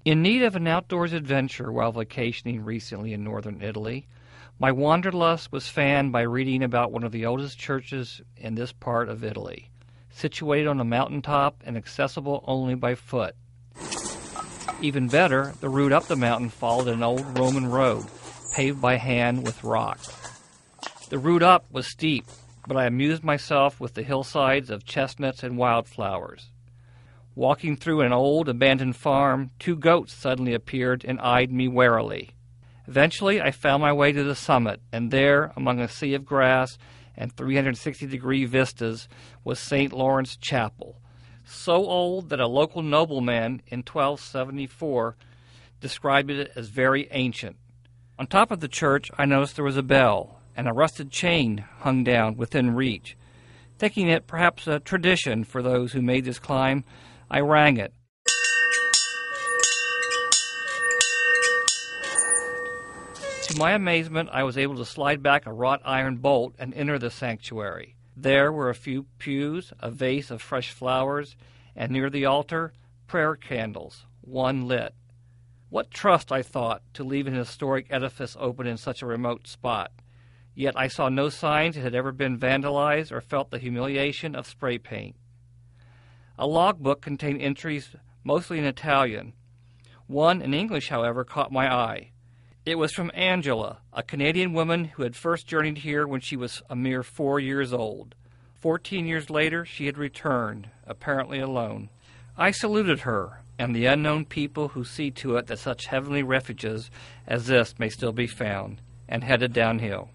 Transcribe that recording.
In need of an outdoors adventure while vacationing recently in northern Italy, my wanderlust was fanned by reading about one of the oldest churches in this part of Italy, situated on a mountaintop and accessible only by foot. Even better, the route up the mountain followed an old Roman road, paved by hand with rock. The route up was steep, but I amused myself with the hillsides of chestnuts and wildflowers. Walking through an old, abandoned farm, 2 goats suddenly appeared and eyed me warily. Eventually, I found my way to the summit, and there, among a sea of grass and 360-degree vistas, was St. Lawrence Chapel, so old that a local nobleman in 1274 described it as very ancient. On top of the church, I noticed there was a bell, and a rusted chain hung down within reach. Thinking it perhaps a tradition for those who made this climb, I rang it. To my amazement, I was able to slide back a wrought iron bolt and enter the sanctuary. There were a few pews, a vase of fresh flowers, and near the altar, prayer candles, one lit. What trust, I thought, to leave an historic edifice open in such a remote spot. Yet I saw no signs it had ever been vandalized or felt the humiliation of spray paint. A logbook contained entries mostly in Italian. One in English, however, caught my eye. It was from Angela, a Canadian woman who had first journeyed here when she was a mere 4 years old. 14 years later, she had returned, apparently alone. I saluted her and the unknown people who see to it that such heavenly refuges as this may still be found, and headed downhill.